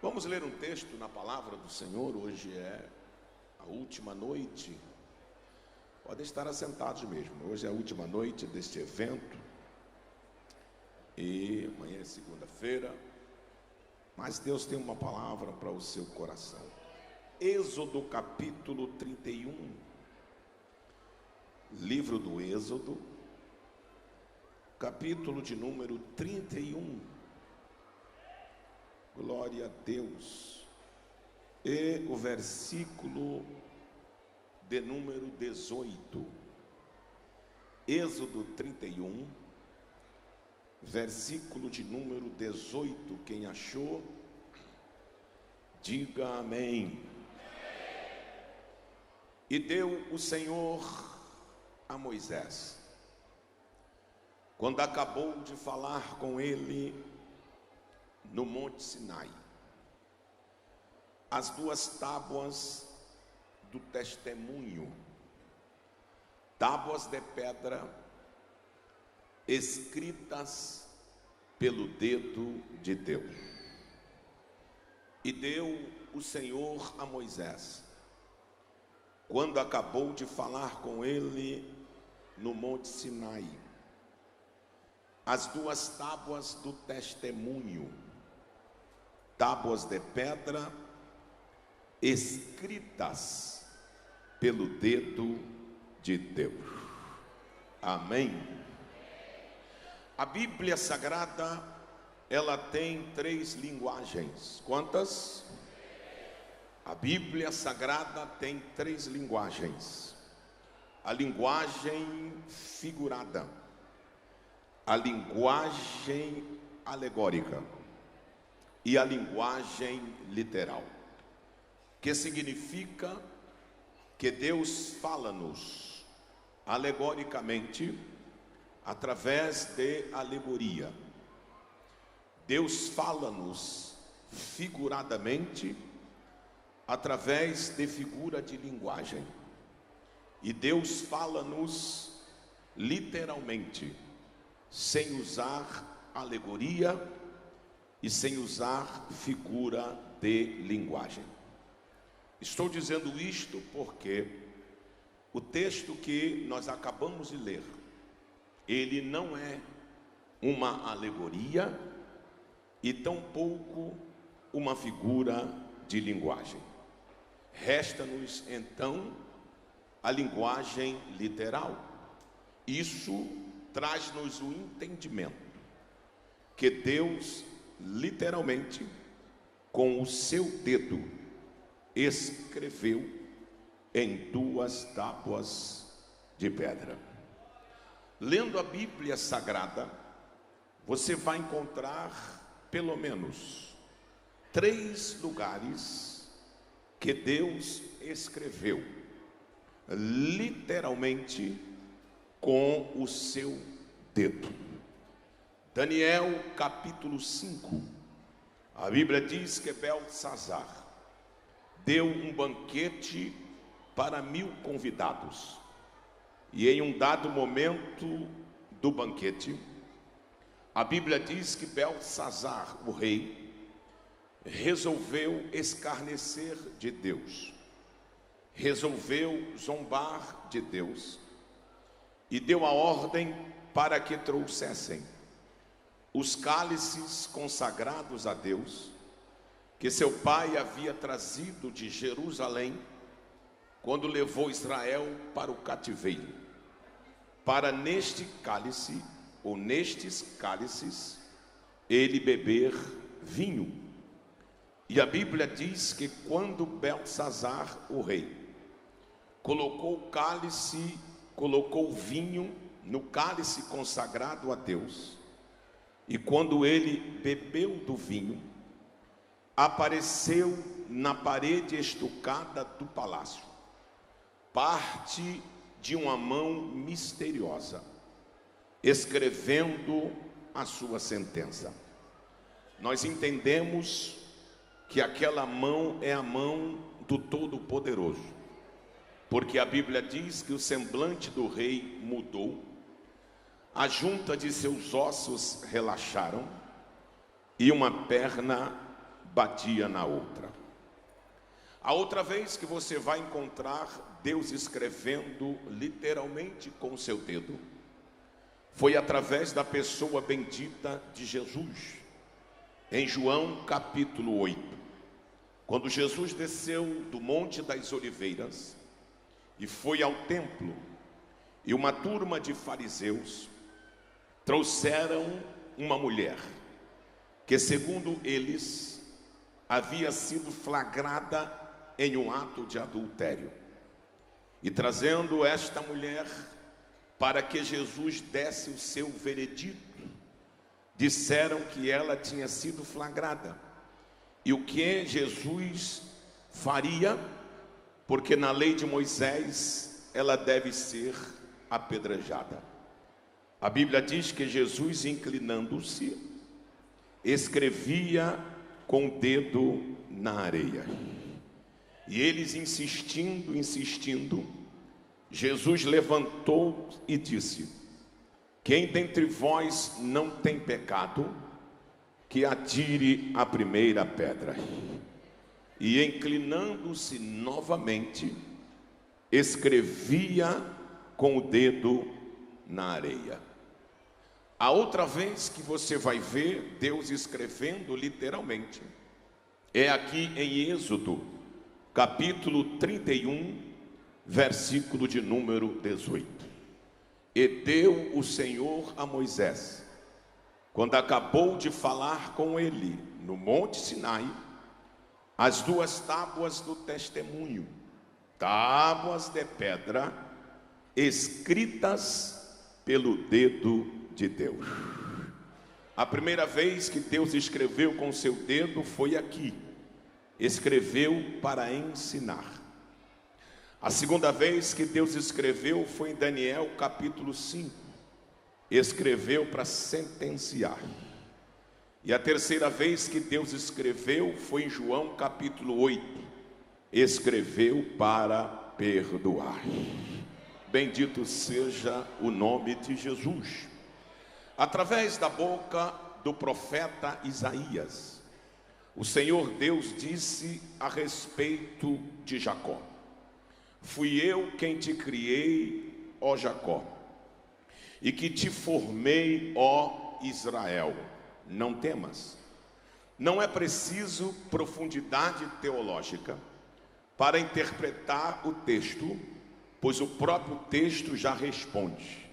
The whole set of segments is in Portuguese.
Vamos ler um texto na palavra do Senhor. Hoje é a última noite. Podem estar assentados mesmo. Hoje é a última noite deste evento. E amanhã é segunda-feira. Mas Deus tem uma palavra para o seu coração. Êxodo capítulo 31. Livro do Êxodo, capítulo de número 31. Glória a Deus. E o versículo de número 18. Êxodo 31, versículo de número 18. Quem achou, diga amém. E deu o Senhor a Moisés, quando acabou de falar com ele no Monte Sinai, as duas tábuas do testemunho, tábuas de pedra escritas pelo dedo de Deus. E deu o Senhor a Moisés, quando acabou de falar com ele no Monte Sinai, as duas tábuas do testemunho, tábuas de pedra escritas pelo dedo de Deus. Amém. A Bíblia Sagrada, ela tem três linguagens. Quantas? A Bíblia Sagrada tem três linguagens: a linguagem figurada, a linguagem alegórica e a linguagem literal, que significa que Deus fala-nos alegoricamente através de alegoria. Deus fala-nos figuradamente através de figura de linguagem. E Deus fala-nos literalmente, sem usar alegoria e sem usar figura de linguagem. Estou dizendo isto porque o texto que nós acabamos de ler, ele não é uma alegoria e tampouco uma figura de linguagem. Resta-nos então a linguagem literal. Isso traz-nos o entendimento que Deus literalmente, com o seu dedo, escreveu em duas tábuas de pedra. Lendo a Bíblia Sagrada, você vai encontrar pelo menos três lugares que Deus escreveu literalmente com o seu dedo. Daniel capítulo 5, a Bíblia diz que Beltsazar deu um banquete para 1000 convidados, e em um dado momento do banquete, a Bíblia diz que Beltsazar, o rei, resolveu escarnecer de Deus, resolveu zombar de Deus, e deu a ordem para que trouxessem os cálices consagrados a Deus, que seu pai havia trazido de Jerusalém, quando levou Israel para o cativeiro, para neste cálice, ou nestes cálices, ele beber vinho. E a Bíblia diz que quando Beltsazar, o rei, colocou o cálice, colocou o vinho no cálice consagrado a Deus, e quando ele bebeu do vinho, apareceu na parede estucada do palácio parte de uma mão misteriosa, escrevendo a sua sentença. Nós entendemos que aquela mão é a mão do Todo-Poderoso, porque a Bíblia diz que o semblante do rei mudou, a junta de seus ossos relaxaram e uma perna batia na outra. A outra vez que você vai encontrar Deus escrevendo literalmente com o seu dedo foi através da pessoa bendita de Jesus, em João capítulo 8, quando Jesus desceu do Monte das Oliveiras e foi ao templo, e uma turma de fariseus trouxeram uma mulher que, segundo eles, havia sido flagrada em um ato de adultério. E trazendo esta mulher para que Jesus desse o seu veredito, disseram que ela tinha sido flagrada. E o que Jesus faria? Porque na lei de Moisés ela deve ser apedrejada. A Bíblia diz que Jesus, inclinando-se, escrevia com o dedo na areia. E eles insistindo, Jesus levantou e disse: quem dentre vós não tem pecado, que atire a primeira pedra. E inclinando-se novamente, escrevia com o dedo na areia. A outra vez que você vai ver Deus escrevendo literalmente é aqui em Êxodo, capítulo 31, versículo de número 18. E deu o Senhor a Moisés, quando acabou de falar com ele no Monte Sinai, as 2 tábuas do testemunho, tábuas de pedra, escritas pelo dedo de Deus. A primeira vez que Deus escreveu com seu dedo foi aqui, escreveu para ensinar. A segunda vez que Deus escreveu foi em Daniel capítulo 5, escreveu para sentenciar. E a terceira vez que Deus escreveu foi em João capítulo 8, escreveu para perdoar. Bendito seja o nome de Jesus. Através da boca do profeta Isaías, o Senhor Deus disse a respeito de Jacó: fui eu quem te criei, ó Jacó, e que te formei, ó Israel. Não temas. Não é preciso profundidade teológica para interpretar o texto, pois o próprio texto já responde.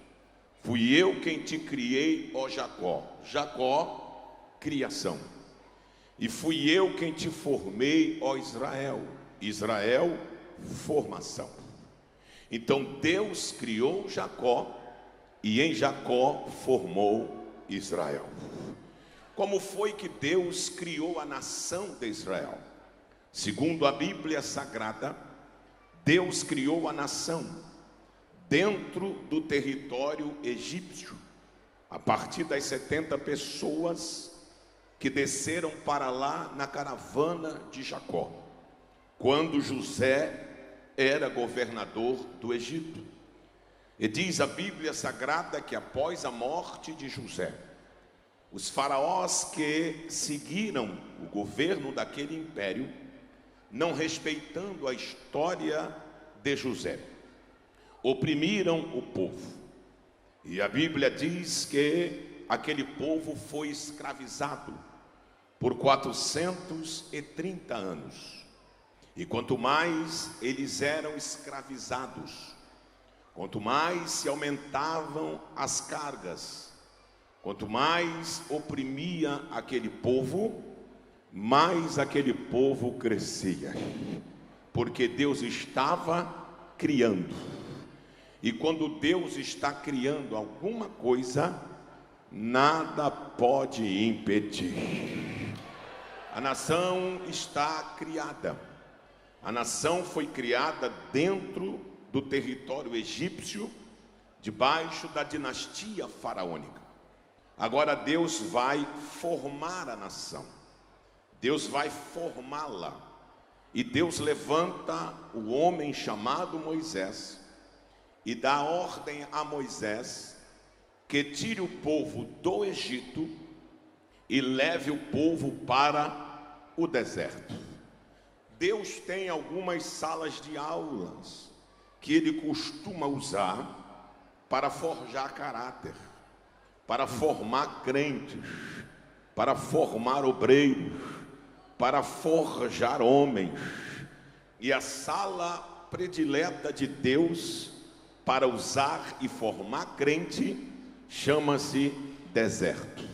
Fui eu quem te criei, ó Jacó. Jacó, criação. E fui eu quem te formei, ó Israel. Israel, formação. Então Deus criou Jacó e em Jacó formou Israel. Como foi que Deus criou a nação de Israel? Segundo a Bíblia Sagrada, Deus criou a nação dentro do território egípcio, a partir das 70 pessoas que desceram para lá na caravana de Jacó, quando José era governador do Egito. E diz a Bíblia Sagrada que após a morte de José, os faraós que seguiram o governo daquele império, não respeitando a história de José, oprimiram o povo. E a Bíblia diz que aquele povo foi escravizado por 430 anos. E quanto mais eles eram escravizados, quanto mais se aumentavam as cargas, quanto mais oprimia aquele povo, mais aquele povo crescia, porque Deus estava criando. E quando Deus está criando alguma coisa, nada pode impedir. A nação está criada. A nação foi criada dentro do território egípcio, debaixo da dinastia faraônica. Agora Deus vai formar a nação. Deus vai formá-la. E Deus levanta o homem chamado Moisés e dá ordem a Moisés que tire o povo do Egito e leve o povo para o deserto. Deus tem algumas salas de aulas que Ele costuma usar para forjar caráter, para formar crentes, para formar obreiros, para forjar homens. E a sala predileta de Deus para usar e formar crente chama-se deserto.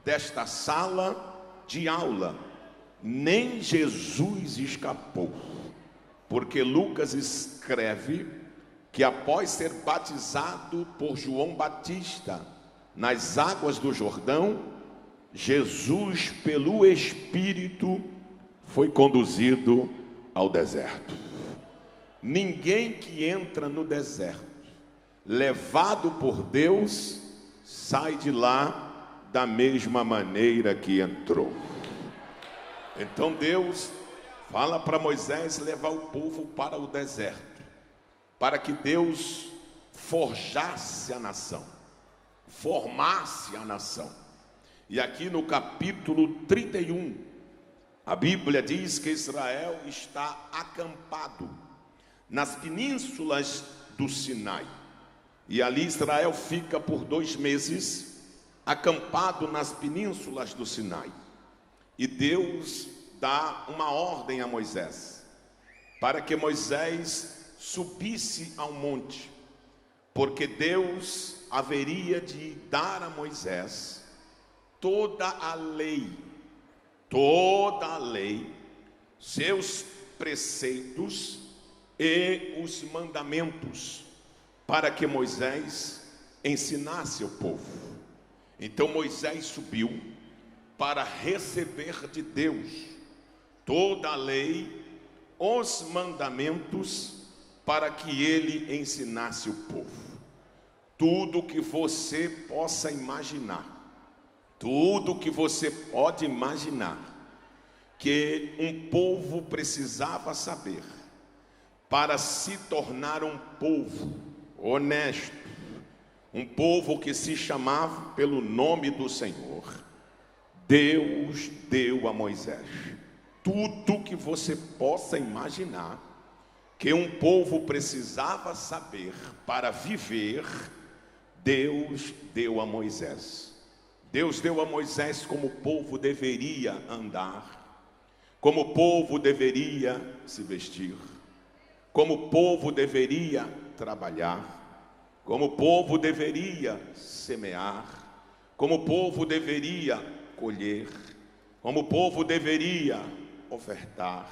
Desta sala de aula, nem Jesus escapou, porque Lucas escreve que após ser batizado por João Batista nas águas do Jordão, Jesus, pelo Espírito, foi conduzido ao deserto. Ninguém que entra no deserto, levado por Deus, sai de lá da mesma maneira que entrou. Então Deus fala para Moisés levar o povo para o deserto, para que Deus forjasse a nação, formasse a nação. E aqui no capítulo 31, a Bíblia diz que Israel está acampado nas penínsulas do Sinai. E ali Israel fica por 2 meses acampado nas penínsulas do Sinai. E Deus dá uma ordem a Moisés, para que Moisés subisse ao monte, porque Deus haveria de dar a Moisés toda a lei, seus preceitos e os mandamentos, para que Moisés ensinasse o povo. Então Moisés subiu para receber de Deus toda a lei, os mandamentos, para que ele ensinasse o povo. Tudo que você possa imaginar, tudo que você pode imaginar que um povo precisava saber para se tornar um povo honesto, um povo que se chamava pelo nome do Senhor, Deus deu a Moisés. Tudo que você possa imaginar que um povo precisava saber para viver, Deus deu a Moisés. Deus deu a Moisés como o povo deveria andar, como o povo deveria se vestir, como o povo deveria trabalhar, como o povo deveria semear, como o povo deveria colher, como o povo deveria ofertar,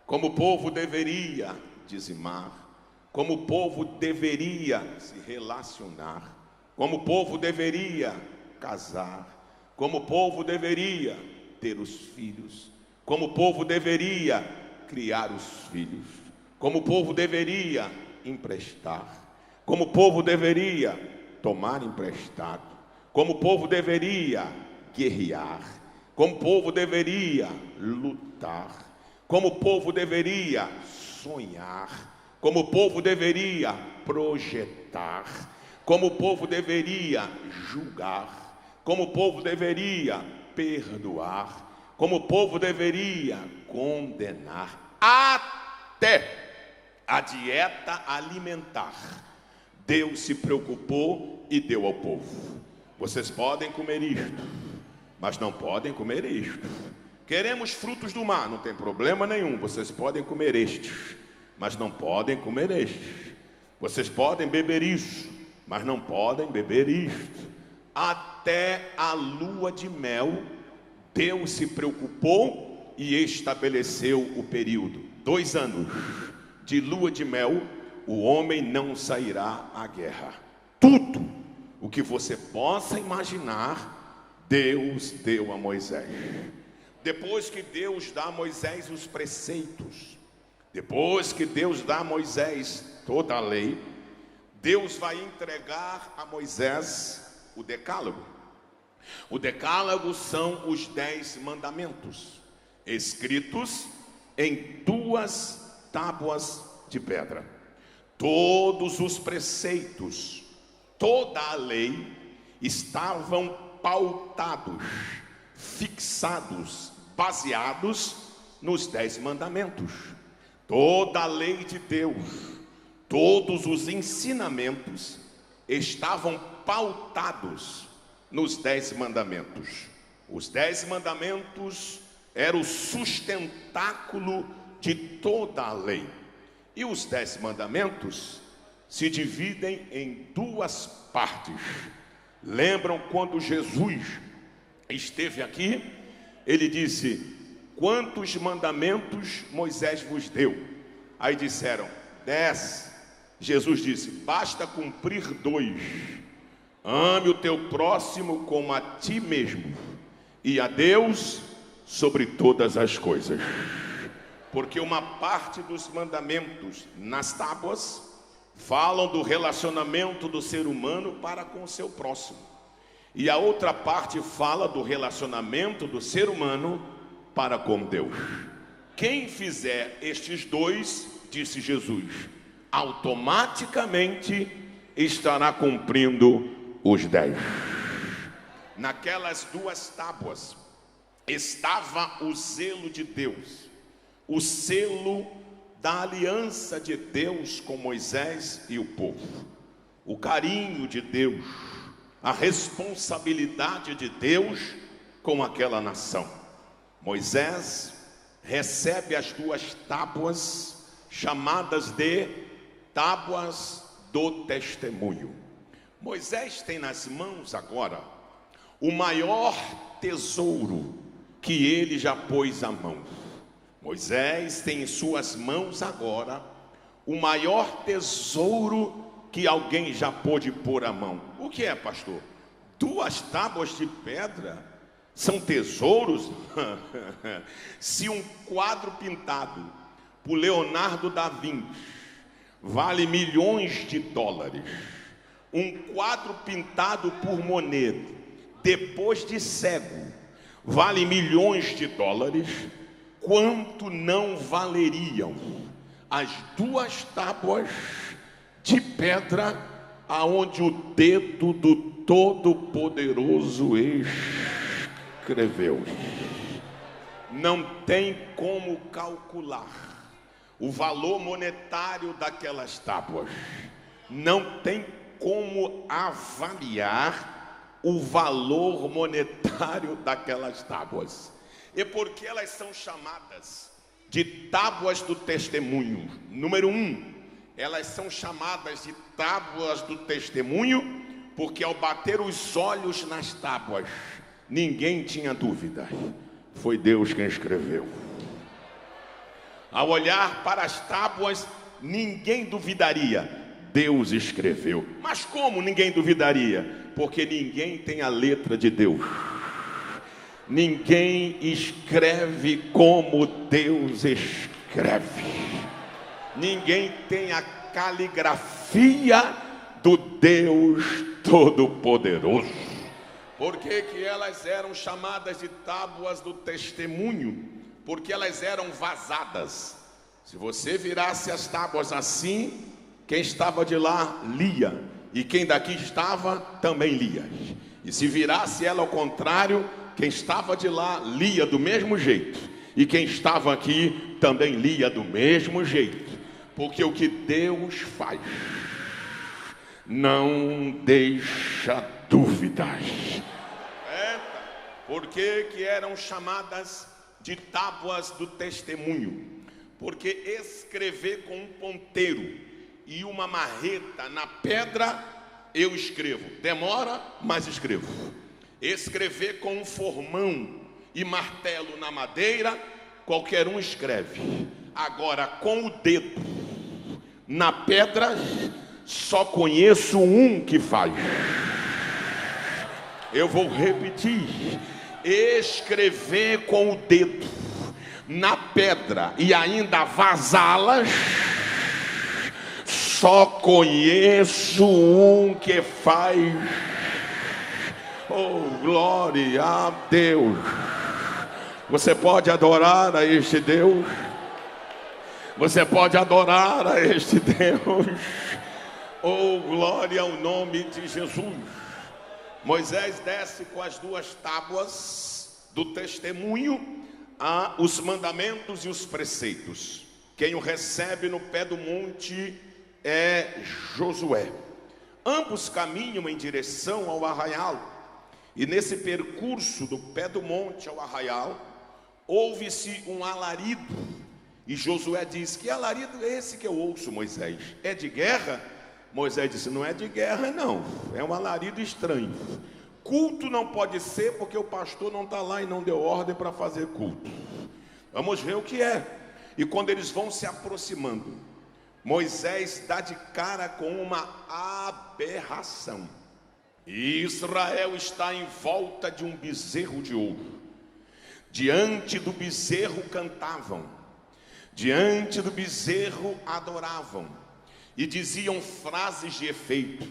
como o povo deveria dizimar, como o povo deveria se relacionar, como o povo deveria casar, como o povo deveria ter os filhos, como o povo deveria criar os filhos, como o povo deveria emprestar, como o povo deveria tomar emprestado, como o povo deveria guerrear, como o povo deveria lutar, como o povo deveria sonhar, como o povo deveria projetar, como o povo deveria julgar, como o povo deveria perdoar, como o povo deveria condenar, até a dieta alimentar. Deus se preocupou e deu ao povo. Vocês podem comer isto, mas não podem comer isto. Queremos frutos do mar, não tem problema nenhum. Vocês podem comer estes, mas não podem comer estes. Vocês podem beber isso, mas não podem beber isto. Até a lua de mel, Deus se preocupou e estabeleceu o período. 2 anos de lua de mel, o homem não sairá à guerra. Tudo o que você possa imaginar, Deus deu a Moisés. Depois que Deus dá a Moisés os preceitos, depois que Deus dá a Moisés toda a lei, Deus vai entregar a Moisés o decálogo. O decálogo são os 10 mandamentos, escritos em 2 tábuas de pedra. Todos os preceitos, toda a lei estavam pautados, fixados, baseados nos 10 mandamentos. Toda a lei de Deus, todos os ensinamentos estavam pautados nos 10 mandamentos. Os 10 mandamentos eram o sustentáculo de toda a lei. E os 10 mandamentos se dividem em 2 partes. Lembram quando Jesus esteve aqui? Ele disse: quantos mandamentos Moisés vos deu? Aí disseram: 10. Jesus disse: basta cumprir 2. Ame o teu próximo como a ti mesmo, e a Deus sobre todas as coisas. Porque uma parte dos mandamentos nas tábuas falam do relacionamento do ser humano para com o seu próximo, e a outra parte fala do relacionamento do ser humano para com Deus. Quem fizer estes 2, disse Jesus, automaticamente estará cumprindo os 10. Naquelas 2 tábuas estava o zelo de Deus, o selo da aliança de Deus com Moisés e o povo, o carinho de Deus, a responsabilidade de Deus com aquela nação. Moisés recebe as 2 tábuas, chamadas de tábuas do testemunho. Moisés tem nas mãos agora o maior tesouro que ele já pôs à mão. Moisés tem em suas mãos agora o maior tesouro que alguém já pôde pôr à mão. O que é, pastor? 2 tábuas de pedra são tesouros? Se um quadro pintado por Leonardo da Vinci vale milhões de dólares, um quadro pintado por Monet depois de cego vale milhões de dólares, quanto não valeriam as 2 tábuas de pedra aonde o dedo do Todo-Poderoso escreveu? Não tem como calcular o valor monetário daquelas tábuas, não tem como avaliar o valor monetário daquelas tábuas. E por que elas são chamadas de tábuas do testemunho? Número 1, elas são chamadas de tábuas do testemunho porque ao bater os olhos nas tábuas, ninguém tinha dúvida, foi Deus quem escreveu. Ao olhar para as tábuas, ninguém duvidaria, Deus escreveu. Mas como ninguém duvidaria? Porque ninguém tem a letra de Deus. Ninguém escreve como Deus escreve. Ninguém tem a caligrafia do Deus Todo-Poderoso. Por que que elas eram chamadas de tábuas do testemunho? Porque elas eram vazadas. Se você virasse as tábuas assim, quem estava de lá lia, e quem daqui estava também lia. E se virasse ela ao contrário, quem estava de lá lia do mesmo jeito, e quem estava aqui também lia do mesmo jeito. Porque o que Deus faz não deixa dúvidas. Por que que eram chamadas de tábuas do testemunho? Porque escrever com um ponteiro e uma marreta na pedra, eu escrevo. Demora, mas escrevo. Escrever com um formão e martelo na madeira, qualquer um escreve. Agora, com o dedo na pedra, só conheço um que faz. Eu vou repetir. Escrever com o dedo na pedra e ainda vazá-las, só conheço um que faz. Oh, glória a Deus. Você pode adorar a este Deus? Você pode adorar a este Deus? Oh, glória ao nome de Jesus. Moisés desce com as 2 tábuas do testemunho os mandamentos e os preceitos. Quem o recebe no pé do monte é Josué. Ambos caminham em direção ao arraial, e nesse percurso do pé do monte ao arraial, ouve-se um alarido, e Josué diz: que alarido é esse que eu ouço, Moisés? É de guerra? Moisés disse: não é de guerra não, é um alarido estranho. Culto não pode ser, porque o pastor não está lá e não deu ordem para fazer culto. Vamos ver o que é. E quando eles vão se aproximando, Moisés dá de cara com uma aberração. E Israel está em volta de um bezerro de ouro. Diante do bezerro cantavam, diante do bezerro adoravam e diziam frases de efeito: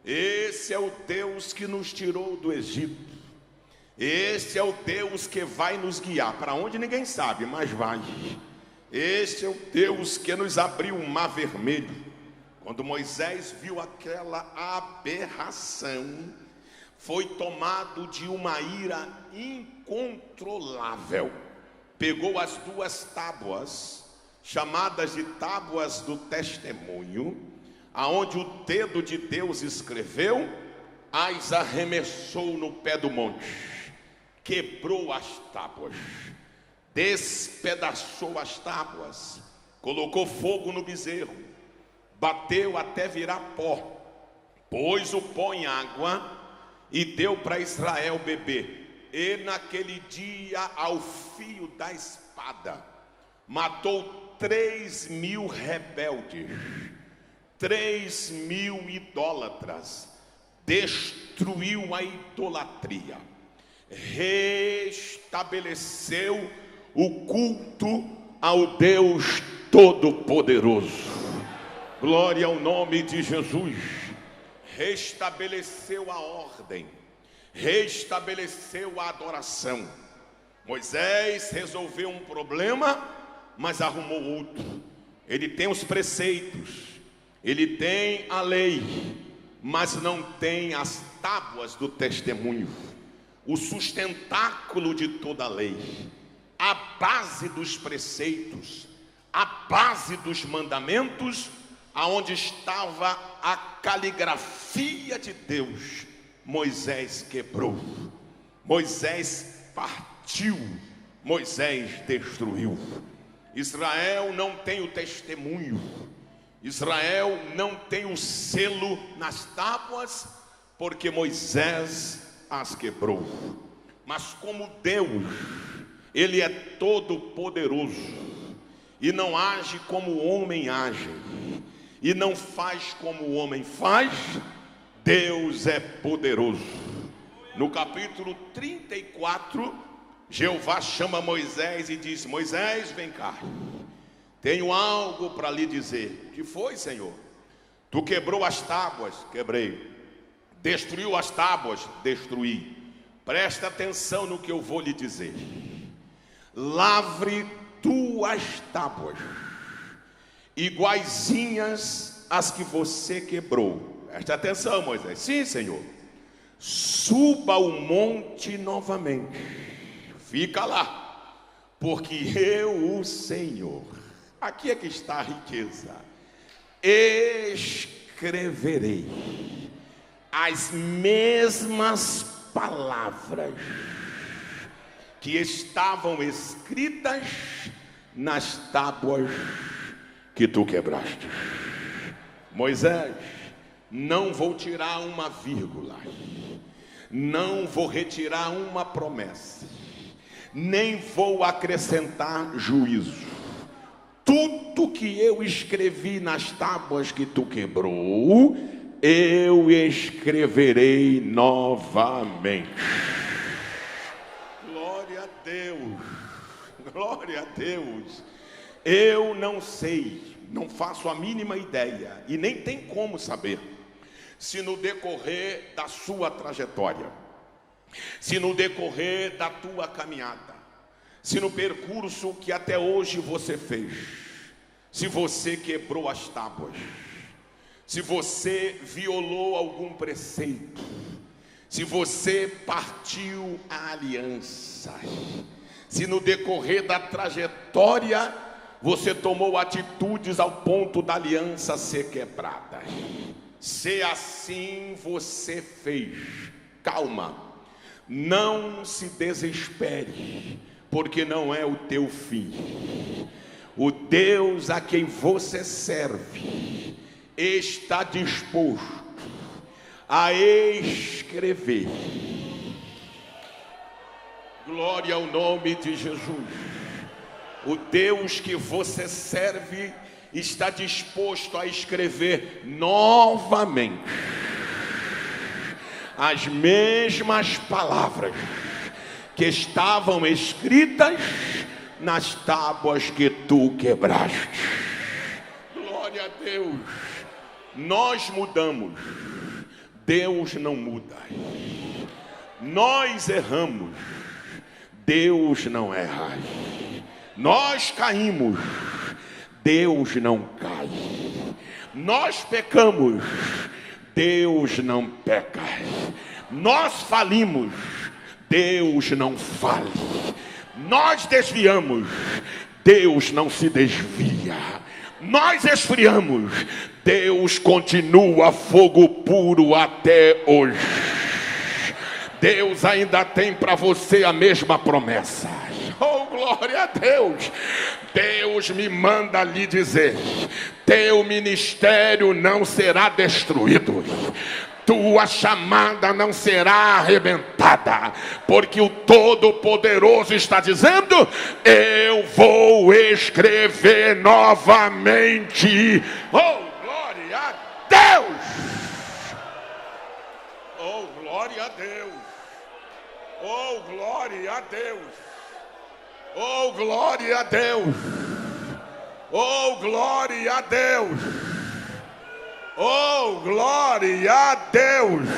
esse é o Deus que nos tirou do Egito, esse é o Deus que vai nos guiar, para onde ninguém sabe, mas vai. Este é o Deus que nos abriu o mar vermelho. Quando Moisés viu aquela aberração, foi tomado de uma ira incontrolável. Pegou as 2 tábuas, chamadas de tábuas do testemunho, aonde o dedo de Deus escreveu, as arremessou no pé do monte, quebrou as tábuas, despedaçou as tábuas, colocou fogo no bezerro, bateu até virar pó, pôs o pó em água e deu para Israel beber. E naquele dia, ao fio da espada, matou 3.000 rebeldes, 3.000 idólatras, destruiu a idolatria, restabeleceu o culto ao Deus Todo-Poderoso. Glória ao nome de Jesus. Restabeleceu a ordem, restabeleceu a adoração. Moisés resolveu um problema, mas arrumou outro. Ele tem os preceitos, ele tem a lei, mas não tem as tábuas do testemunho, o sustentáculo de toda a lei, a base dos preceitos, a base dos mandamentos, aonde estava a caligrafia de Deus. Moisés quebrou, Moisés partiu, Moisés destruiu. Israel não tem o testemunho, Israel não tem o selo nas tábuas, porque Moisés as quebrou. Mas como Deus, Ele é todo poderoso, e não age como o homem age, e não faz como o homem faz. Deus é poderoso. No capítulo 34, Jeová chama Moisés e diz: Moisés, vem cá, tenho algo para lhe dizer. Que foi, Senhor? Tu quebrou as tábuas? Quebrei. Destruiu as tábuas? Destruí. Presta atenção no que eu vou lhe dizer. Lavre 2 tábuas, iguaizinhas às que você quebrou. Presta atenção, Moisés. Sim, Senhor. Suba o monte novamente, fica lá, porque eu, o Senhor, aqui é que está a riqueza, escreverei as mesmas palavras que estavam escritas nas tábuas que tu quebraste. Moisés, não vou tirar uma vírgula, não vou retirar uma promessa, nem vou acrescentar juízo. Tudo que eu escrevi nas tábuas que tu quebrou, eu escreverei novamente. Glória a Deus, glória a Deus. Eu não sei, não faço a mínima ideia, e nem tem como saber, se no decorrer da sua trajetória, se no decorrer da tua caminhada, se no percurso que até hoje você fez, se você quebrou as tábuas, se você violou algum preceito, se você partiu a aliança, Se no decorrer da trajetória você tomou atitudes ao ponto da aliança ser quebrada. Se assim você fez, calma, não se desespere, porque não é o teu fim. O Deus a quem você serve está disposto a escrever. Glória ao nome de Jesus. O Deus que você serve está disposto a escrever novamente as mesmas palavras que estavam escritas nas tábuas que tu quebraste. Glória a Deus. Nós mudamos, Deus não muda. Nós erramos, Deus não erra. Nós caímos, Deus não cai. Nós pecamos, Deus não peca. Nós falimos, Deus não fale. Nós desviamos, Deus não se desvia. Nós esfriamos, Deus continua fogo puro até hoje. Deus ainda tem para você a mesma promessa. Oh, glória a Deus. Deus me manda lhe dizer: teu ministério não será destruído, tua chamada não será arrebentada, porque o Todo-Poderoso está dizendo: eu vou escrever novamente. Oh, glória a Deus! Oh, glória a Deus! Oh, glória a Deus! Oh, glória a Deus! Oh, glória a Deus! Oh, glória a Deus!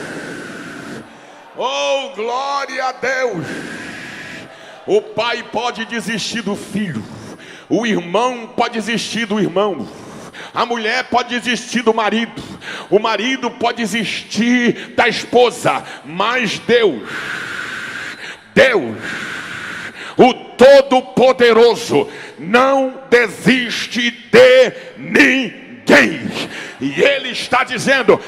Oh, glória a Deus! O pai pode desistir do filho, o irmão pode desistir do irmão, a mulher pode desistir do marido, o marido pode desistir da esposa, mas Deus, o Todo-Poderoso, não desiste de ninguém. E Ele está dizendo: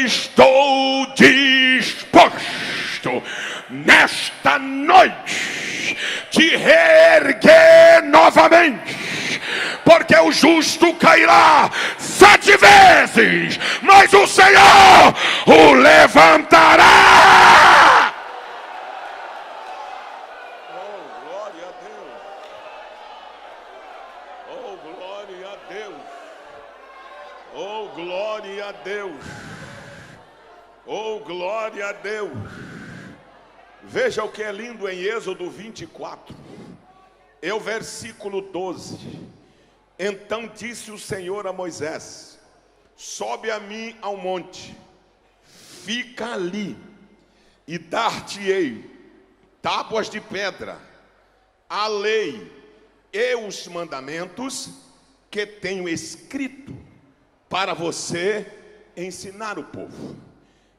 estou disposto nesta noite te reerguer novamente, porque o justo cairá 7 vezes, mas o Senhor o levantará. Oh, glória a Deus! Oh, glória a Deus! Veja o que é lindo em Êxodo 24. É o versículo 12. Então disse o Senhor a Moisés: sobe a mim ao monte, fica ali, e dar-te-ei tábuas de pedra, a lei e os mandamentos que tenho escrito, para você ensinar o povo.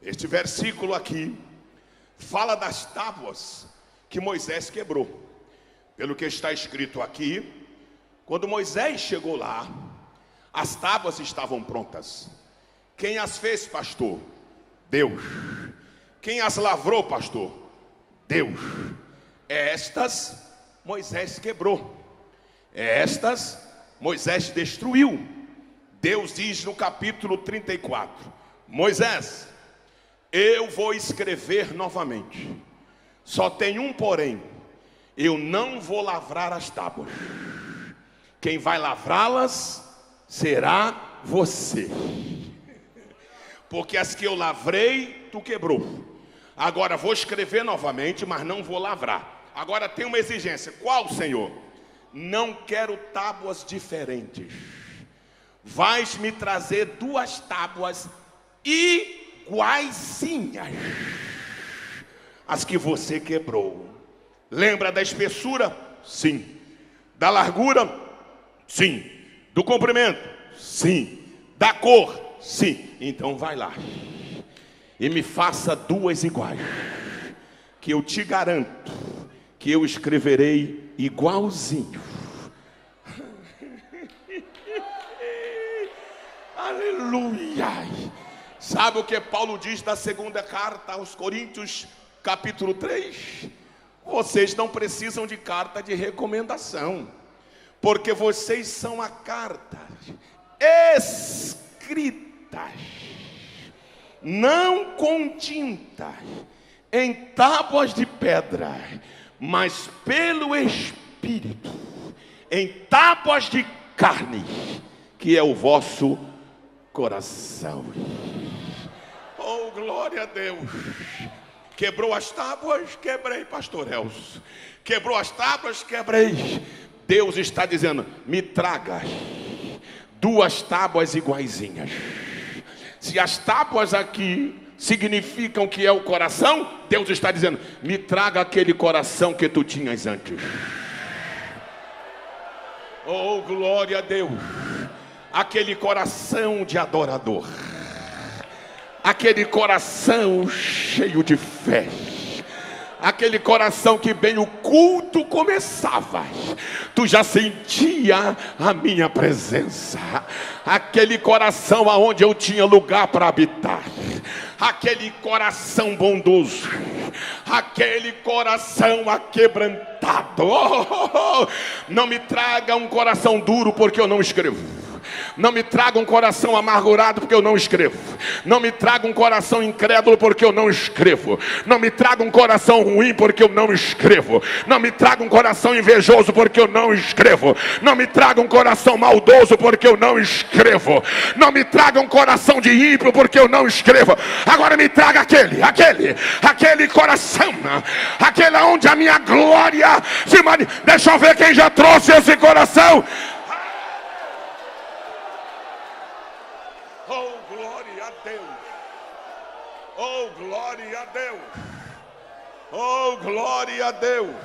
Este versículo aqui fala das tábuas que Moisés quebrou. Pelo que está escrito aqui, quando Moisés chegou lá, as tábuas estavam prontas. Quem as fez, pastor? Deus. Quem as lavrou, pastor? Deus. Estas Moisés quebrou. Estas Moisés destruiu. Deus diz no capítulo 34: Moisés, eu vou escrever novamente. Só tem um porém: eu não vou lavrar as tábuas. Quem vai lavrá-las será você. Porque as que eu lavrei, tu quebrou. Agora vou escrever novamente, mas não vou lavrar. Agora tem uma exigência. Qual, Senhor? Não quero tábuas diferentes. Vais me trazer 2 tábuas iguaizinhas as que você quebrou. Lembra da espessura? Sim. Da largura? Sim. Do comprimento? Sim. Da cor? Sim. Então vai lá e me faça 2 iguais, que eu te garanto que eu escreverei igualzinho. Aleluia! Sabe o que Paulo diz na segunda carta aos Coríntios, capítulo 3? Vocês não precisam de carta de recomendação, porque vocês são a carta escritas, não com tinta, em tábuas de pedra, mas pelo Espírito, em tábuas de carne, que é o vosso coração. Oh, glória a Deus! Quebrou as tábuas? Quebrei, pastor Elcio. Quebrou as tábuas? Quebrei. Deus está dizendo: me traga 2 tábuas iguaizinhas. Se as tábuas aqui significam que é o coração, Deus está dizendo: me traga aquele coração que tu tinhas antes. Oh, glória a Deus! Aquele coração de adorador, aquele coração cheio de fé, aquele coração que bem o culto começava, tu já sentia a minha presença, aquele coração aonde eu tinha lugar para habitar, aquele coração bondoso, aquele coração aquebrantado. Não me traga um coração duro, porque eu não escrevo. Não me traga um coração amargurado, porque eu não escrevo. Não me traga um coração incrédulo, porque eu não escrevo. Não me traga um coração ruim, porque eu não escrevo. Não me traga um coração invejoso, porque eu não escrevo. Não me traga um coração maldoso, porque eu não escrevo. Não me traga um coração de ímpio, porque eu não escrevo. Agora me traga aquele coração, aquele onde a minha glória se manifesta. Deixa eu ver quem já trouxe esse coração. Oh, glória a Deus! Oh, glória a Deus! Oh, glória a Deus!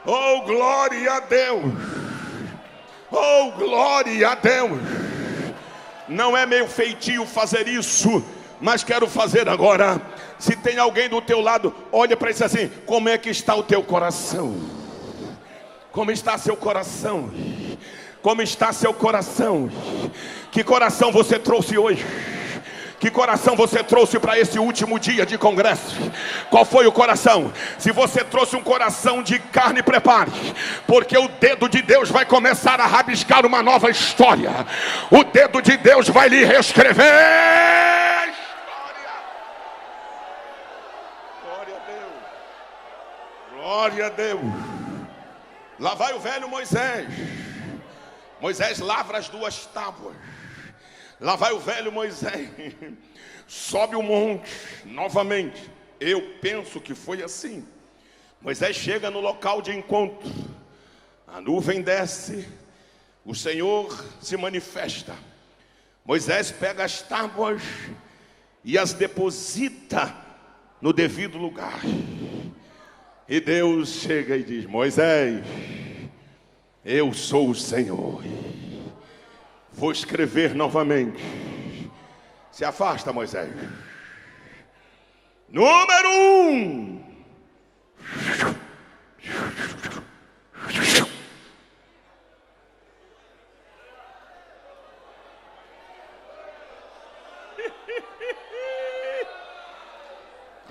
Oh, glória a Deus! Oh, glória a Deus! Não é meu feitio fazer isso, mas quero fazer agora. Se tem alguém do teu lado, olha para isso assim: como é que está o teu coração? Como está seu coração? Como está seu coração? Que coração você trouxe hoje? Que coração você trouxe para esse último dia de congresso? Qual foi o coração? Se você trouxe um coração de carne, prepare, porque o dedo de Deus vai começar a rabiscar uma nova história. O dedo de Deus vai lhe reescrever a história. Glória a Deus. Glória a Deus. Lá vai o velho Moisés. Moisés lavra as 2 tábuas. Lá vai o velho Moisés, sobe o monte novamente. Eu penso que foi assim. Moisés chega no local de encontro, a nuvem desce, o Senhor se manifesta. Moisés pega as tábuas e as deposita no devido lugar. E Deus chega e diz: Moisés, eu sou o Senhor, vou escrever novamente. Se afasta, Moisés. Número 1.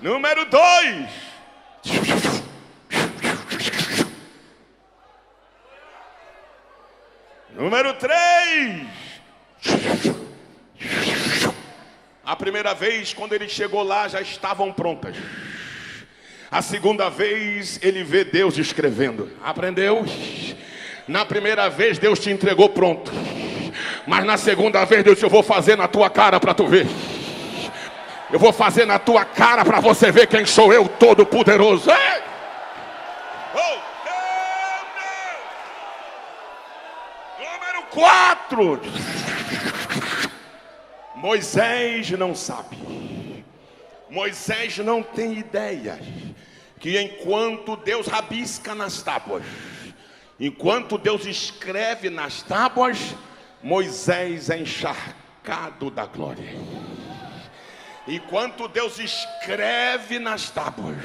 Número 2. Número 3. A primeira vez, quando ele chegou lá, já estavam prontas. A segunda vez, ele vê Deus escrevendo. Aprendeu? Na primeira vez, Deus te entregou pronto. Mas na segunda vez, Deus disse: eu vou fazer na tua cara para tu ver. Eu vou fazer na tua cara para você ver quem sou eu, todo-poderoso. Oh, número 4. Moisés não sabe. Moisés não tem ideia que enquanto Deus rabisca nas tábuas, enquanto Deus escreve nas tábuas, Moisés é encharcado da glória. Enquanto Deus escreve nas tábuas,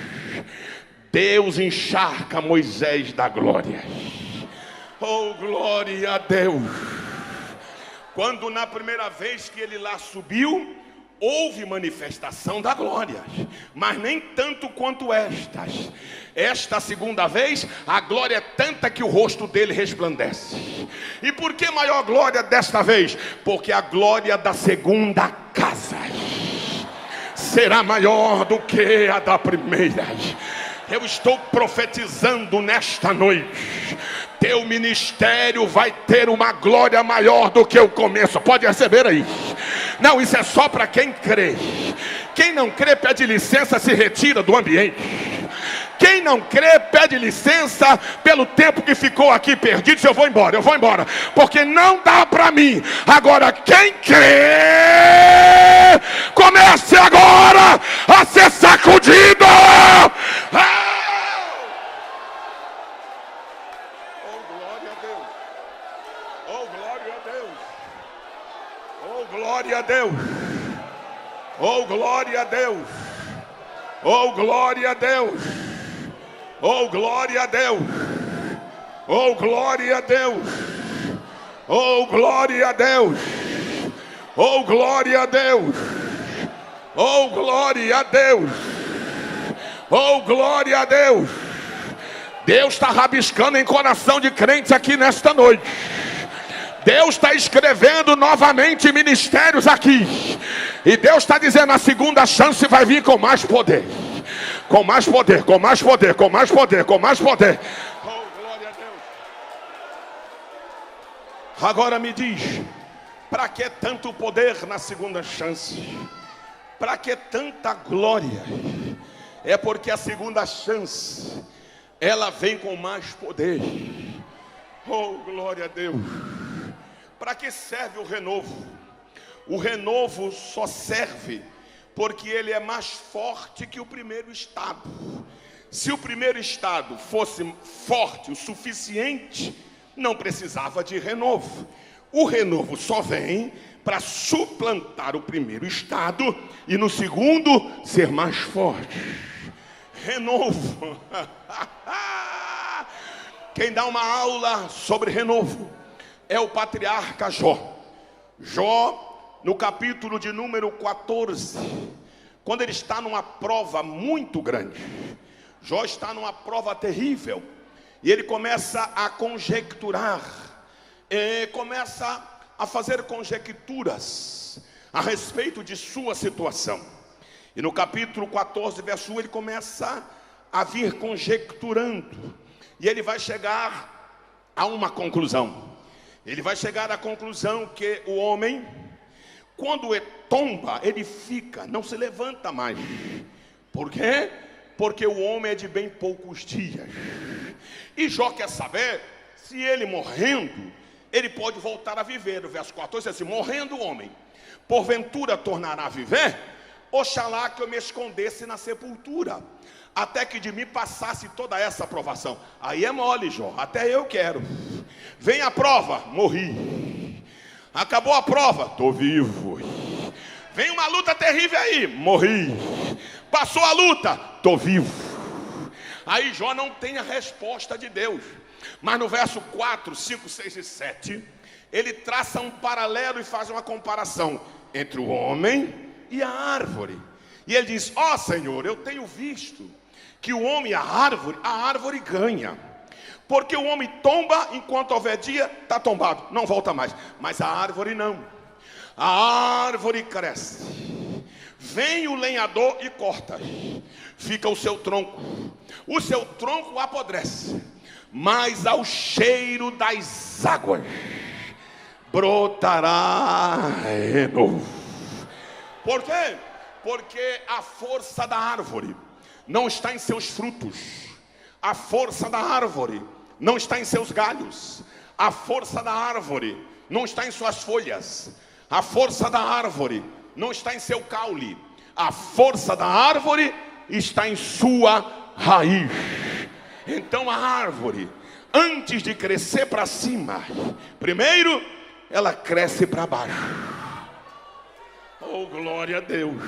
Deus encharca Moisés da glória. Oh, glória a Deus. Quando na primeira vez que ele lá subiu, houve manifestação da glória, mas nem tanto quanto estas. Esta segunda vez, a glória é tanta que o rosto dele resplandece. E por que maior glória desta vez? Porque a glória da segunda casa será maior do que a da primeira. Eu estou profetizando nesta noite: teu ministério vai ter uma glória maior do que o começo. Pode receber aí. Não, isso é só para quem crê. Quem não crê pede licença, se retira do ambiente. Quem não crê pede licença pelo tempo que ficou aqui perdido. Eu vou embora, porque não dá para mim. Agora quem crê, comece agora a ser sacudido. Oh, glória a Deus. Oh, glória a Deus. Oh, glória a Deus. Oh, glória a Deus. Oh, glória a Deus. Oh, glória a Deus. Oh, glória a Deus. Oh, glória a Deus. Oh, glória a Deus. Oh, glória a Deus. Oh, glória a Deus. Deus está rabiscando em coração de crentes aqui nesta noite. Deus está escrevendo novamente ministérios aqui. E Deus está dizendo: a segunda chance vai vir com mais poder. Com mais poder, com mais poder, com mais poder, com mais poder. Oh, glória a Deus. Agora me diz, para que tanto poder na segunda chance? Para que tanta glória? É porque a segunda chance, ela vem com mais poder. Oh, glória a Deus. Para que serve o renovo? O renovo só serve porque ele é mais forte que o primeiro estado. Se o primeiro estado fosse forte o suficiente, não precisava de renovo. O renovo só vem para suplantar o primeiro estado e no segundo ser mais forte. Renovo. Quem dá uma aula sobre renovo é o patriarca Jó. Jó, no capítulo de número 14, quando ele está numa prova muito grande, Jó está numa prova terrível, e ele começa a conjecturar, começa a fazer conjecturas a respeito de sua situação. E no capítulo 14, verso 1, ele começa a vir conjecturando, e ele vai chegar a uma conclusão. Ele vai chegar à conclusão que o homem, quando tomba, ele fica, não se levanta mais. Por quê? Porque o homem é de bem poucos dias. E Jó quer saber se ele morrendo, ele pode voltar a viver. O verso 14 diz assim: morrendo o homem, porventura tornará a viver? Oxalá que eu me escondesse na sepultura, até que de mim passasse toda essa provação. Aí é mole, Jó, até eu quero. Vem a prova, morri. Acabou a prova, estou vivo. Vem uma luta terrível aí, morri. Passou a luta, estou vivo. Aí Jó não tem a resposta de Deus. Mas no verso 4, 5, 6 e 7, ele traça um paralelo e faz uma comparação entre o homem e a árvore. E ele diz: ó Senhor, eu tenho visto que o homem e a árvore ganha. Porque o homem tomba, enquanto houver dia, está tombado, não volta mais. Mas a árvore não. A árvore cresce. Vem o lenhador e corta. Fica o seu tronco. O seu tronco apodrece. Mas ao cheiro das águas brotará renovo. Por quê? Porque a força da árvore não está em seus frutos. A força da árvore não está em seus galhos. A força da árvore não está em suas folhas. A força da árvore não está em seu caule. A força da árvore está em sua raiz. Então a árvore, antes de crescer para cima, primeiro ela cresce para baixo. Oh, glória a Deus.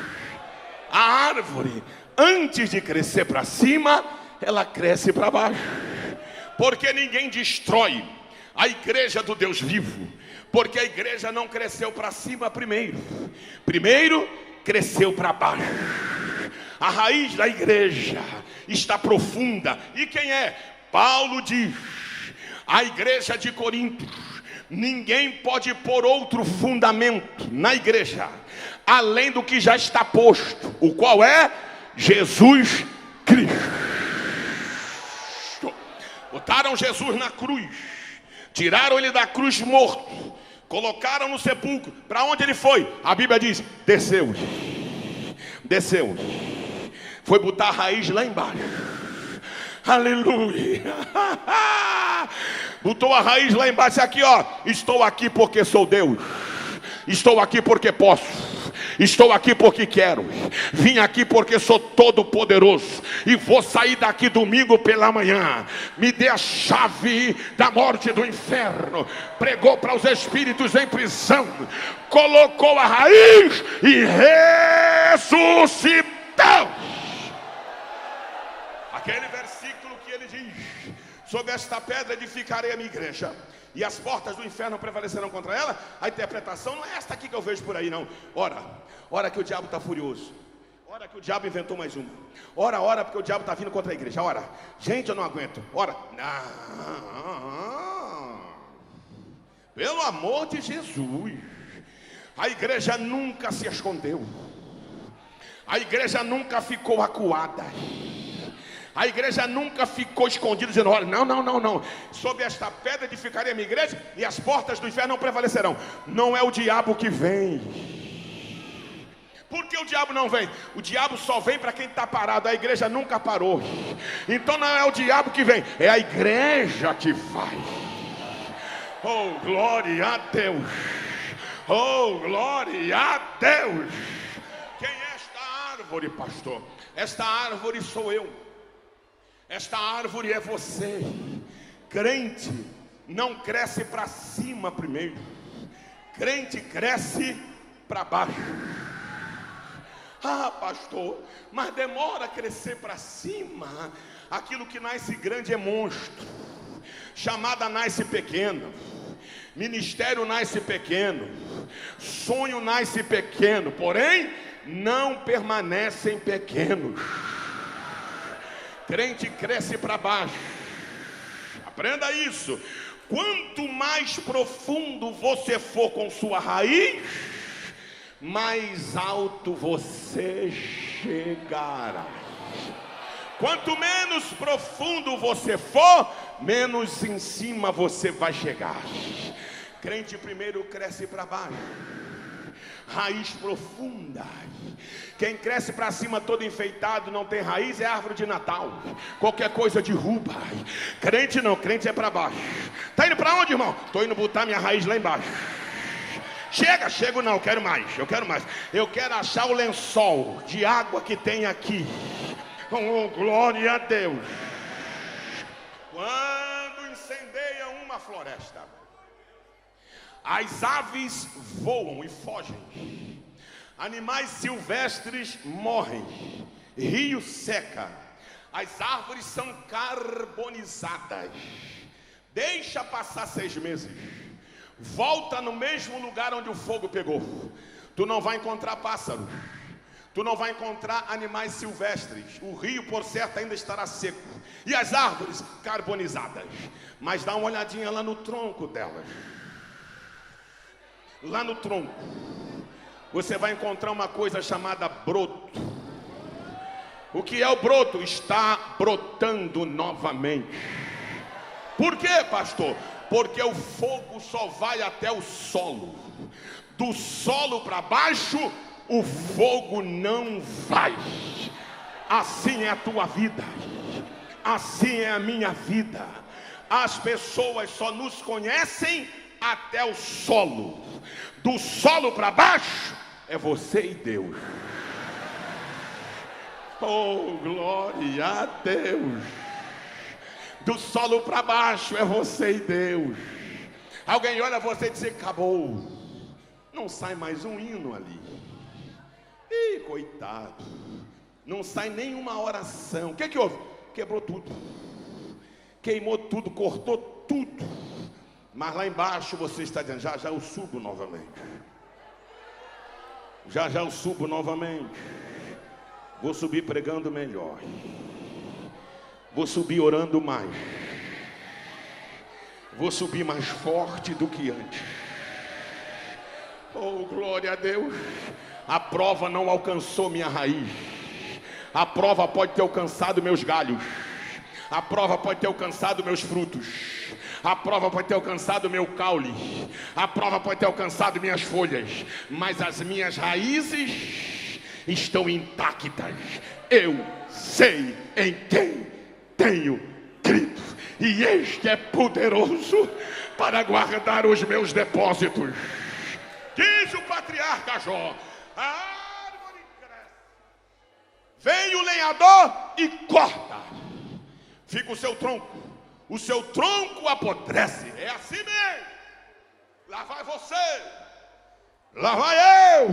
A árvore, antes de crescer para cima, ela cresce para baixo. Porque ninguém destrói a igreja do Deus vivo, porque a igreja não cresceu para cima primeiro. Primeiro cresceu para baixo. A raiz da igreja está profunda. E quem é? Paulo diz: a igreja de Corinto, ninguém pode pôr outro fundamento na igreja além do que já está posto, o qual é Jesus Cristo. Botaram Jesus na cruz, tiraram ele da cruz morto, colocaram no sepulcro. Para onde ele foi? A Bíblia diz: desceu. Desceu. Foi botar a raiz lá embaixo. Aleluia. Botou a raiz lá embaixo. Aqui, ó. Estou aqui porque sou Deus. Estou aqui porque posso. Estou aqui porque quero. Vim aqui porque sou todo poderoso. E vou sair daqui domingo pela manhã. Me dê a chave da morte e do inferno. Pregou para os espíritos em prisão. Colocou a raiz e ressuscitou. Aquele versículo que ele diz: sobre esta pedra edificarei a minha igreja, e as portas do inferno prevalecerão contra ela. A interpretação não é esta aqui que eu vejo por aí, não. Ora que o diabo está furioso. Ora que o diabo inventou mais uma. Ora porque o diabo está vindo contra a igreja. Ora, gente, eu não aguento. Ora, não. Pelo amor de Jesus. A igreja nunca se escondeu. A igreja nunca ficou acuada. A igreja nunca ficou escondida dizendo: olha, não. Sobre esta pedra edificarei a minha igreja, e as portas do inferno não prevalecerão. Não é o diabo que vem. Por que o diabo não vem? O diabo só vem para quem está parado. A igreja nunca parou. Então não é o diabo que vem, é a igreja que vai. Oh, glória a Deus. Oh, glória a Deus. Quem é esta árvore, pastor? Esta árvore sou eu. Esta árvore é você. Crente não cresce para cima primeiro. Crente cresce para baixo. Ah, pastor, mas demora a crescer para cima. Aquilo que nasce grande é monstro. Chamada nasce pequeno. Ministério nasce pequeno. Sonho nasce pequeno. Porém, não permanecem pequenos. Crente cresce para baixo. Aprenda isso. Quanto mais profundo você for com sua raiz, mais alto você chegará. Quanto menos profundo você for, menos em cima você vai chegar. Crente primeiro cresce para baixo. Raiz profunda. Quem cresce para cima todo enfeitado, não tem raiz, é árvore de Natal. Qualquer coisa derruba. Crente não, crente é para baixo. Tá indo para onde, irmão? Tô indo botar minha raiz lá embaixo. Chego não, quero mais. Eu quero achar o lençol de água que tem aqui. Oh, glória a Deus. Quando incendeia uma floresta, as aves voam e fogem. Animais silvestres morrem. Rio seca. As árvores são carbonizadas. Deixa passar 6 meses. Volta no mesmo lugar onde o fogo pegou. Tu não vai encontrar pássaros. Tu não vai encontrar animais silvestres. O rio, por certo, ainda estará seco. E as árvores carbonizadas. Mas dá uma olhadinha lá no tronco delas. Lá no tronco você vai encontrar uma coisa chamada broto. O que é o broto? Está brotando novamente. Por quê, pastor? Porque o fogo só vai até o solo. Do solo para baixo, o fogo não vai. Assim é a tua vida. Assim é a minha vida. As pessoas só nos conhecem até o solo. Do solo para baixo é você e Deus. Oh, glória a Deus. Do solo para baixo é você e Deus. Alguém olha você e diz: acabou. Não sai mais um hino ali. Ih, coitado. Não sai nenhuma oração. O que houve? quebrou tudo, queimou tudo, cortou tudo. Mas lá embaixo você está dizendo: já já eu subo novamente. Já já eu subo novamente. Vou subir pregando melhor. Vou subir orando mais. Vou subir mais forte do que antes. Oh, glória a Deus. A prova não alcançou minha raiz. A prova pode ter alcançado meus galhos. A prova pode ter alcançado meus frutos. A prova pode ter alcançado meu caule. A prova pode ter alcançado minhas folhas. Mas as minhas raízes estão intactas. Eu sei em quem tenho crido. E este é poderoso para guardar os meus depósitos. Diz o patriarca Jó: a árvore cresce. Vem o lenhador e corta. Fica o seu tronco. O seu tronco apodrece. É assim mesmo. Lá vai você. Lá vai eu.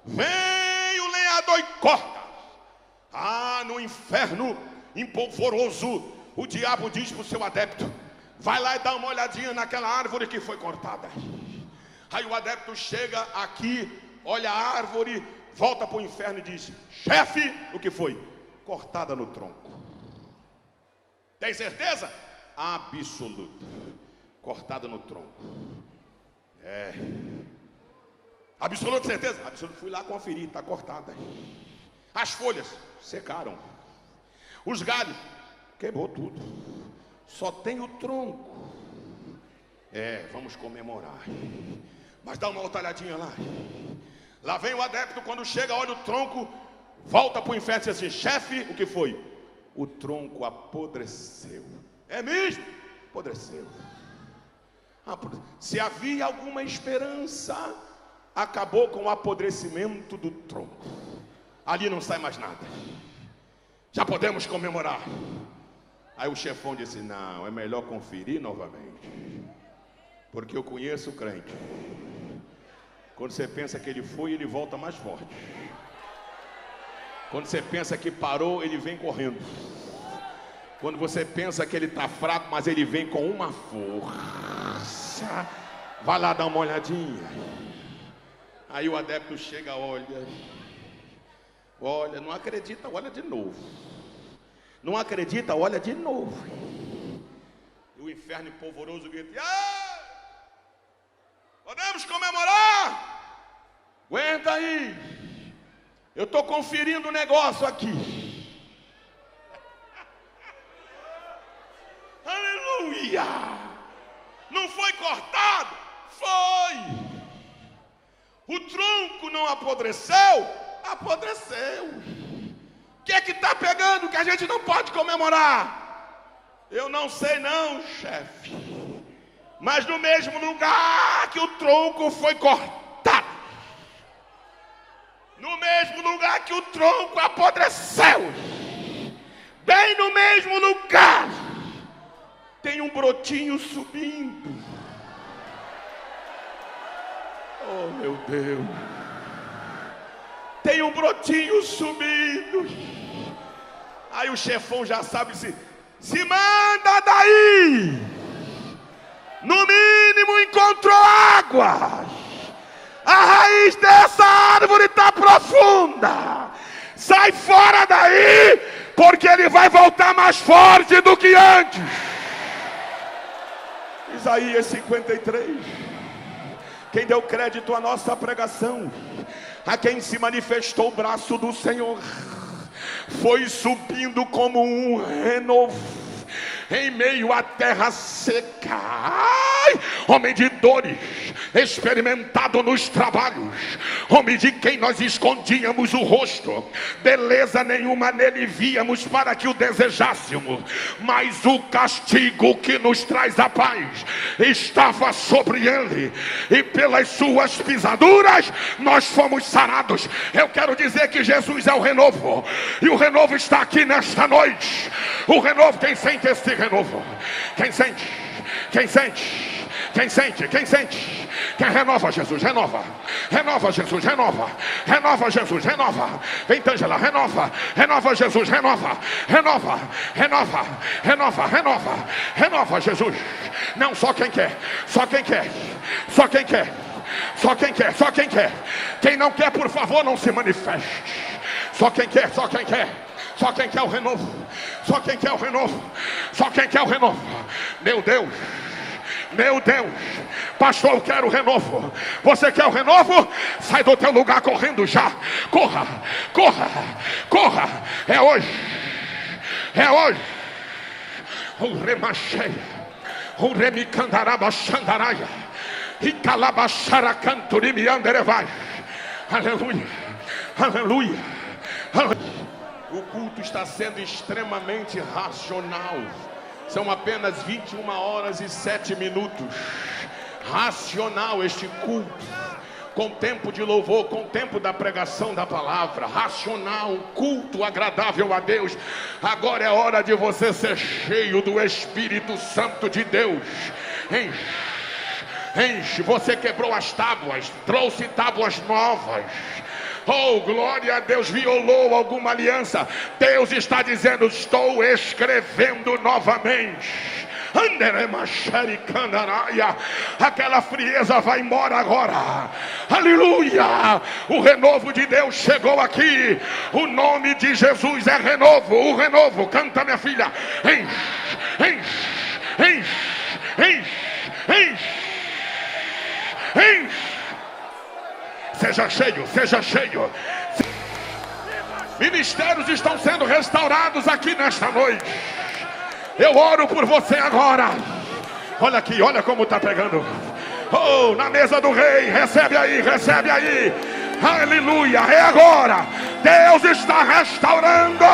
Vem o lenhador e corta. Ah, no inferno empolvoroso, o diabo diz para o seu adepto: vai lá e dá uma olhadinha naquela árvore que foi cortada. Aí o adepto chega aqui, olha a árvore, volta para o inferno e diz: chefe, o que foi? Cortada no tronco. Tem certeza? Absoluta. Cortada no tronco. É. Absoluta certeza? Absoluta. Fui lá conferir, está cortada. As folhas secaram. Os galhos quebrou tudo. Só tem o tronco. É, vamos comemorar. Mas dá uma outra olhadinha lá. Lá vem o adepto, quando chega, olha o tronco, volta para o inferno e diz assim: chefe, o que foi? O tronco apodreceu. É mesmo? Apodreceu. Se havia alguma esperança, acabou com o apodrecimento do tronco. Ali não sai mais nada. Já podemos comemorar. Aí o chefão disse: não, é melhor conferir novamente, porque eu conheço o crente. Quando você pensa que ele foi, ele volta mais forte. Quando você pensa que parou, ele vem correndo. Quando você pensa que ele está fraco, mas ele vem com uma força. Vai lá dar uma olhadinha. Aí o adepto chega, olha, não acredita, olha de novo. Não acredita, olha de novo. E o inferno polvoroso grita: podemos comemorar? Aguenta aí. Eu estou conferindo o negócio aqui. Aleluia! Não foi cortado? Foi. O tronco não apodreceu? Apodreceu. O que é que está pegando que a gente não pode comemorar? Eu não sei não, chefe. Mas no mesmo lugar que o tronco foi cortado, no mesmo lugar que o tronco apodreceu, bem no mesmo lugar, tem um brotinho subindo. Oh, meu Deus. Tem um brotinho subindo. Aí o chefão já sabe, se manda daí. No mínimo encontrou água. A raiz dessa árvore está profunda. Sai fora daí, porque ele vai voltar mais forte do que antes. Isaías 53. Quem deu crédito à nossa pregação, a quem se manifestou o braço do Senhor, foi subindo como um renovo em meio à terra seca. Ai, homem de dores, experimentado nos trabalhos, homem de quem nós escondíamos o rosto, beleza nenhuma nele víamos para que o desejássemos, mas o castigo que nos traz a paz estava sobre ele, e pelas suas pisaduras nós fomos sarados. Eu quero dizer que Jesus é o renovo, e o renovo está aqui nesta noite. O renovo, quem sente esse renovo? Quem sente? Quem sente? Quem sente? Quem sente? Quem renova, Jesus, renova. Renova, Jesus, renova. Renova, Jesus, renova. Vem, Tângela, renova. Renova, Jesus, renova. Renova, renova, renova, renova. Renova, Jesus. Não só quem quer, só quem quer, só quem quer. Só quem quer, só quem quer. Quem não quer, por favor, não se manifeste. Só quem quer, só quem quer. Só quem quer o renovo. Só quem quer o renovo. Só quem quer o renovo. Meu Deus. Meu Deus. Pastor, eu quero o renovo. Você quer o renovo? Sai do teu lugar correndo já. Corra, corra, corra. É hoje. É hoje. O remacheia. O remicandaraba xandaraia. Aleluia, aleluia, aleluia. O culto está sendo extremamente racional. São apenas 21 horas e 7 minutos. Racional este culto, com tempo de louvor, com tempo da pregação da palavra. Racional, culto agradável a Deus. Agora é hora de você ser cheio do Espírito Santo de Deus. Enche, você quebrou as tábuas, trouxe tábuas novas. Oh, glória a Deus, violou alguma aliança. Deus está dizendo, estou escrevendo novamente. Aquela frieza vai embora agora. Aleluia. O renovo de Deus chegou aqui. O nome de Jesus é renovo. O renovo, canta minha filha. Enche, enche, enche, enche, enche. Seja cheio, seja cheio. Ministérios estão sendo restaurados aqui nesta noite. Eu oro por você agora. Olha aqui, olha como está pegando. Oh, na mesa do rei. Recebe aí, recebe aí. Aleluia, é agora. Deus está restaurando.